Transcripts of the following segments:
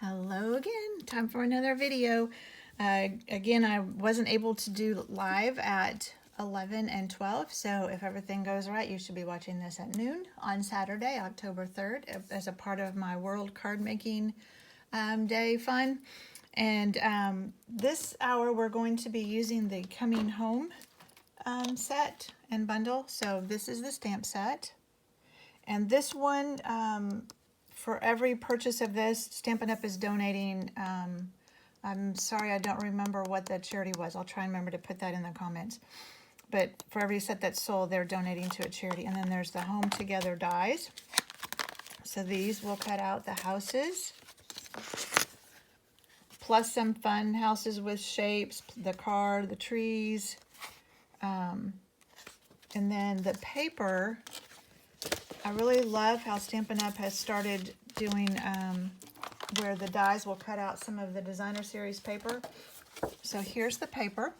Hello again, time for another video. Again, I wasn't able to do live at 11 and 12, so if everything goes right, you should be watching this at noon on Saturday, October 3rd, as a part of my World Card Making Day fun. And this hour, we're going to be using the Coming Home set and bundle. So this is the stamp set. And this one, for every purchase of this, Stampin' Up! Is donating, I'm sorry I don't remember what the charity was. I'll try and remember to put that in the comments. But for every set that's sold, they're donating to a charity. And then there's the Home Together dies. So these will cut out the houses, plus some fun houses with shapes, the car, the trees. And then the paper, I really love how Stampin' Up! Has started doing where the dies will cut out some of the designer series paper. So here's the paper.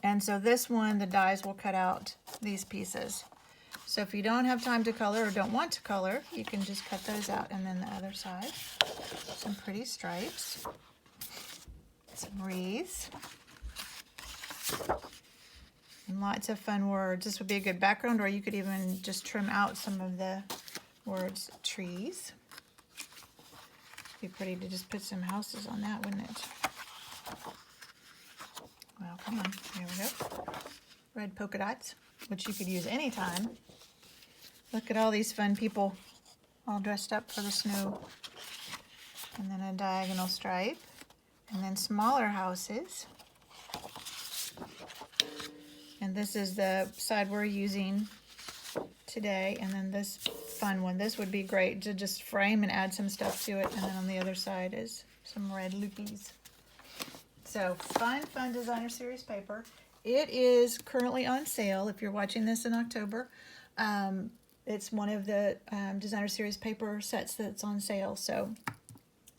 And so this one, the dies will cut out these pieces. So if you don't have time to color or don't want to color, you can just cut those out. And then the other side, some pretty stripes, some wreaths, and lots of fun words. This would be a good background, or you could even just trim out some of the words. Trees. Be pretty to just put some houses on that, wouldn't it? Well, come on. Here we go. Red polka dots, which you could use anytime. Look at all these fun people all dressed up for the snow. And then a diagonal stripe. And then smaller houses. And this is the side we're using today. And then this fun one. This would be great to just frame and add some stuff to it. And then on the other side is some red loopies. So fun designer series paper. It is currently on sale if you're watching this in October. It's one of the designer series paper sets that's on sale. So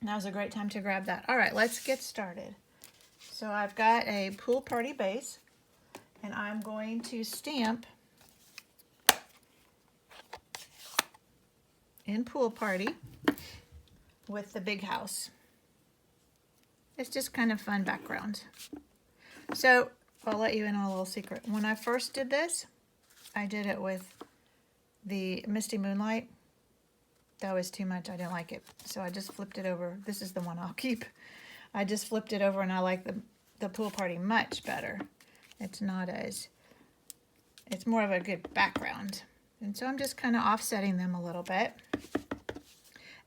now's a great time to grab that. All right, let's get started. So I've got a Pool Party base, and I'm going to stamp in Pool Party with the big house. It's just kind of fun background. So I'll let you in on a little secret. When I first did this, I did it with the Misty Moonlight. That was too much. I didn't like it. So I just flipped it over. This is the one I'll keep. I just flipped it over, and I like the Pool Party much better. It's not as, it's more of a good background. And so I'm just kind of offsetting them a little bit.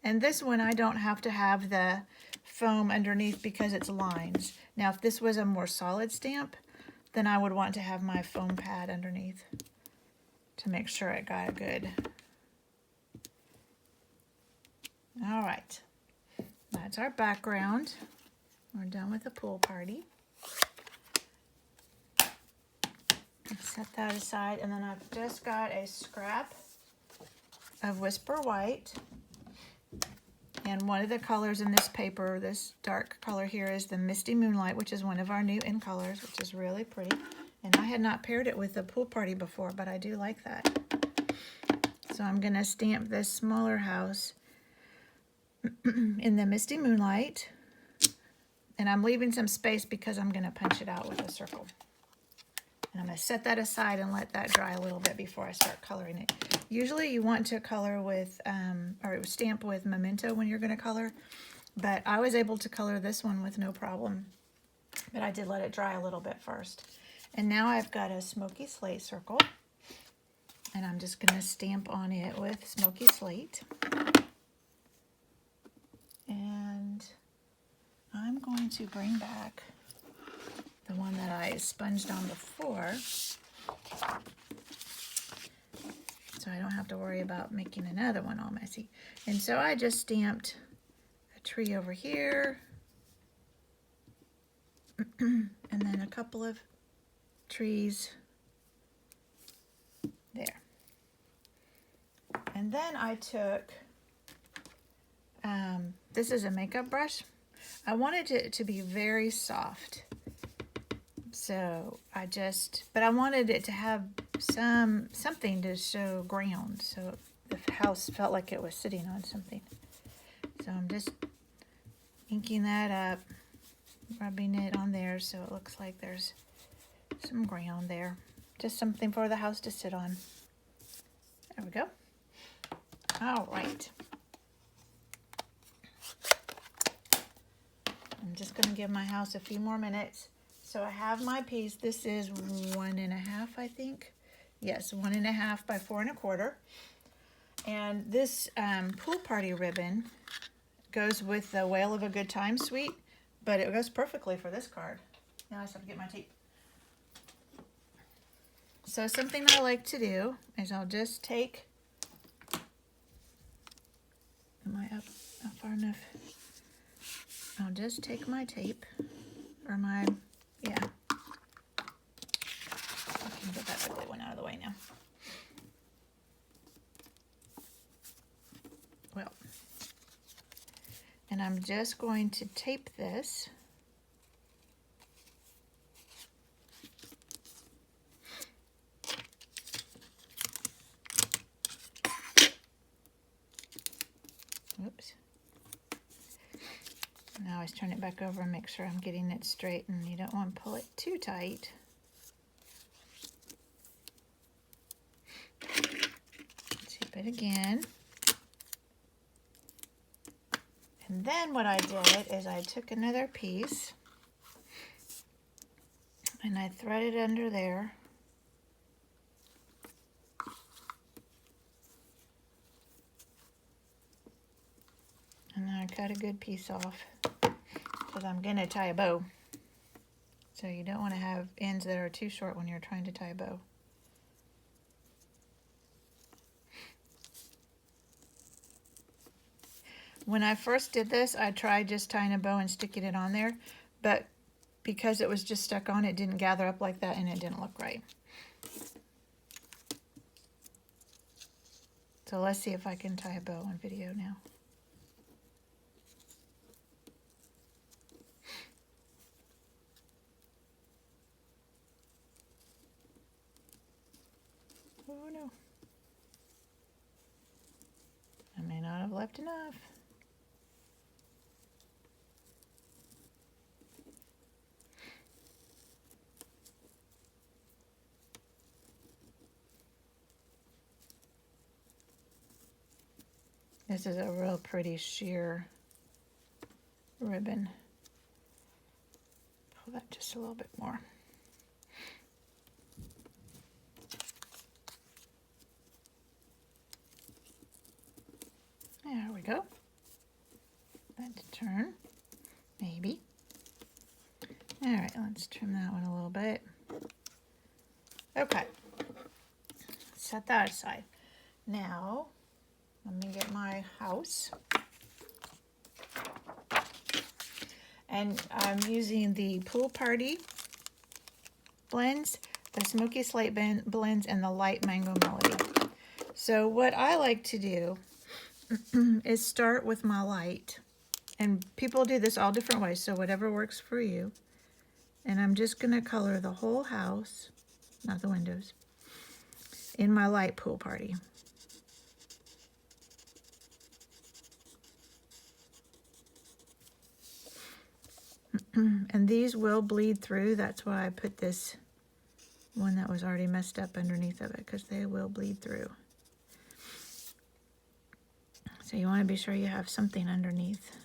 And this one, I don't have to have the foam underneath because it's lines. Now, if this was a more solid stamp, then I would want to have my foam pad underneath to make sure it got a good. All right, that's our background. We're done with the Pool Party. Set that aside, and then I've just got a scrap of Whisper White. And one of the colors in this paper, this dark color here, is the Misty Moonlight, which is one of our new in colors, which is really pretty. And I had not paired it with the Pool Party before, but I do like that. So I'm going to stamp this smaller house in the Misty Moonlight. And I'm leaving some space because I'm going to punch it out with a circle. And I'm going to set that aside and let that dry a little bit before I start coloring it. Usually you want to color with, or stamp with Memento when you're going to color. But I was able to color this one with no problem. But I did let it dry a little bit first. And now I've got a Smoky Slate circle. And I'm just going to stamp on it with Smoky Slate. And I'm going to bring back the one that I sponged on before, so I don't have to worry about making another one all messy. And so I just stamped a tree over here, and then a couple of trees there. And then I took, this is a makeup brush. I wanted it to be very soft. So but I wanted it to have something to show ground. So the house felt like it was sitting on something. So I'm just inking that up, rubbing it on there so it looks like there's some ground there. Just something for the house to sit on. There we go. All right. I'm just going to give my house a few more minutes. So I have my piece. This is 1.5, I think. Yes, 1.5 by 4 1/4. And this pool party ribbon goes with the Whale of a Good Time suite, but it goes perfectly for this card. Now I just have to get my tape. So something I like to do is I'll just take, am I up far enough? I'll just take my tape, or my, yeah. I can get that ugly one out of the way now. Well, and I'm just going to tape this. Oops. Now I always turn it back over and make sure I'm getting it straight, and you don't want to pull it too tight. Tape it again. And then what I did is I took another piece and I threaded under there. And then I cut a good piece off because I'm going to tie a bow. So you don't want to have ends that are too short when you're trying to tie a bow. When I first did this, I tried just tying a bow and sticking it on there, but because it was just stuck on, it didn't gather up like that and it didn't look right. So let's see if I can tie a bow on video now. Oh no. I may not have left enough. This is a real pretty sheer ribbon. Pull that just a little bit more. There we go. Let's turn, maybe. All right, let's trim that one a little bit. Okay, set that aside. Now, let me get my house. And I'm using the Pool Party blends, the Smoky Slate blends, and the Light Mango Melody. So what I like to do is start with my light. And people do this all different ways, so whatever works for you. And I'm just going to color the whole house, not the windows, in my light Pool Party. And these will bleed through. That's why I put this one that was already messed up underneath of it, because they will bleed through. So you want to be sure you have something underneath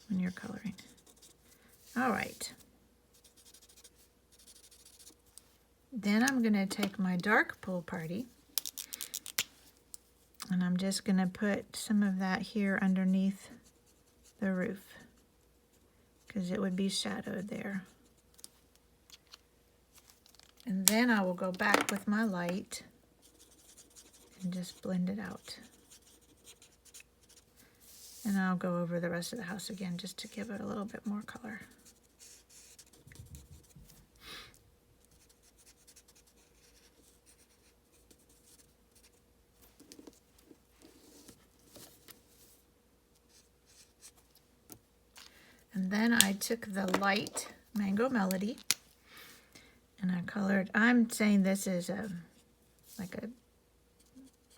when you're coloring. All right. Then I'm going to take my dark Pool Party, and I'm just going to put some of that here underneath the roof, because it would be shadowed there. And then I will go back with my light and just blend it out. And I'll go over the rest of the house again just to give it a little bit more color. And then I took the Light Mango Melody and I colored, I'm saying this is like a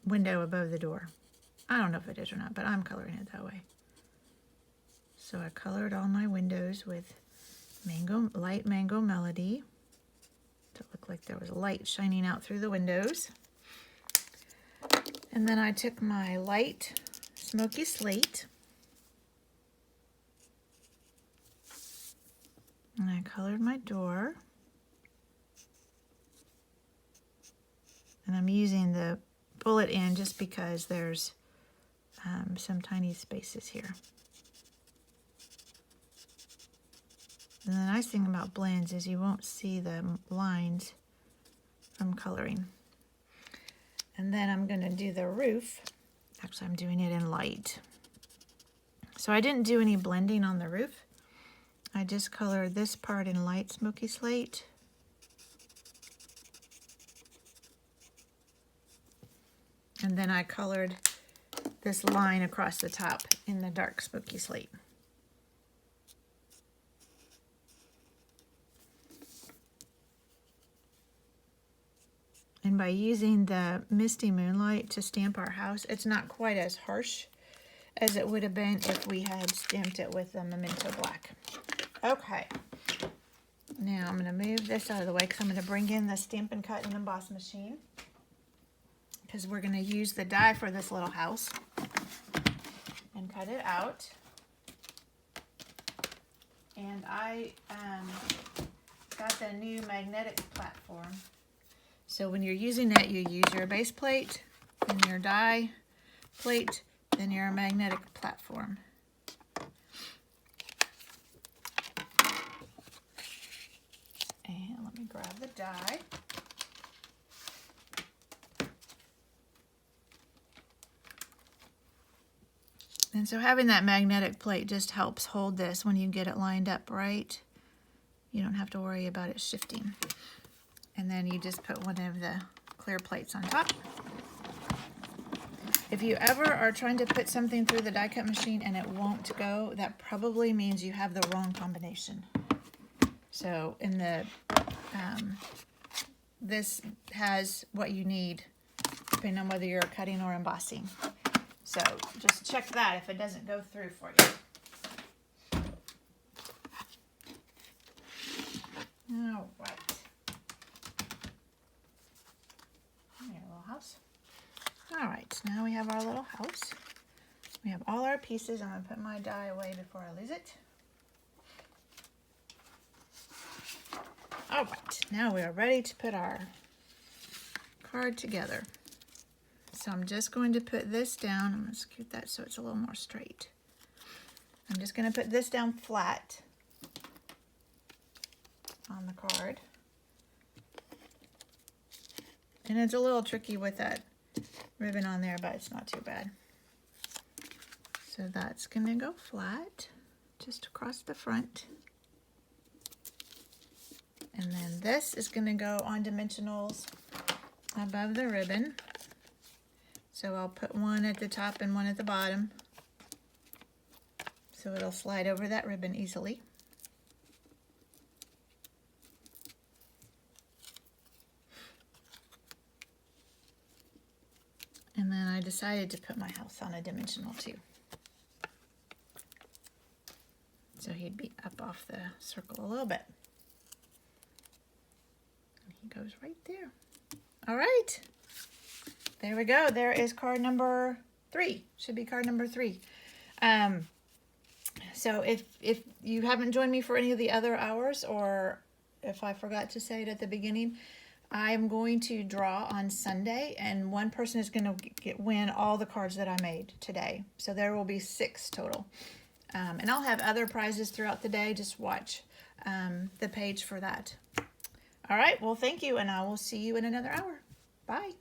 window above the door. I don't know if it is or not, but I'm coloring it that way. So I colored all my windows with light mango melody to look like there was light shining out through the windows. And then I took my light smoky slate and I colored my door. And I'm using the bullet end just because there's some tiny spaces here. And the nice thing about blends is you won't see the lines from coloring. And then I'm going to do the roof. Actually, I'm doing it in light. So I didn't do any blending on the roof. I just colored this part in light smoky slate. And then I colored this line across the top in the dark smoky slate. And by using the Misty Moonlight to stamp our house, it's not quite as harsh as it would have been if we had stamped it with the Memento Black. Okay, now I'm going to move this out of the way because I'm going to bring in the Stampin' Cut and Emboss machine, because we're going to use the die for this little house and cut it out. And I got the new magnetic platform. So when you're using that, you use your base plate, then your die plate, then your magnetic platform. And let me grab the die. And so having that magnetic plate just helps hold this when you get it lined up right. You don't have to worry about it shifting. And then you just put one of the clear plates on top. If you ever are trying to put something through the die cut machine and it won't go, that probably means you have the wrong combination. So in the this has what you need depending on whether you're cutting or embossing. So just check that if it doesn't go through for you. All right. House. All right, now we have our little house. We have all our pieces. I'm going to put my die away before I lose it. All right, now we are ready to put our card together. So I'm just going to put this down. I'm going to scoot that so it's a little more straight. I'm just going to put this down flat on the card. And it's a little tricky with that ribbon on there, but it's not too bad. So that's going to go flat just across the front. And then this is going to go on dimensionals above the ribbon. So I'll put one at the top and one at the bottom, so it'll slide over that ribbon easily. And then I decided to put my house on a dimensional too. So he'd be up off the circle a little bit. And he goes right there. All right. There we go. There is card number 3. Should be card number 3. So if you haven't joined me for any of the other hours, or if I forgot to say it at the beginning, I'm going to draw on Sunday, and one person is going to win all the cards that I made today. So there will be 6 total. And I'll have other prizes throughout the day. Just watch the page for that. All right. Well, thank you, and I will see you in another hour. Bye.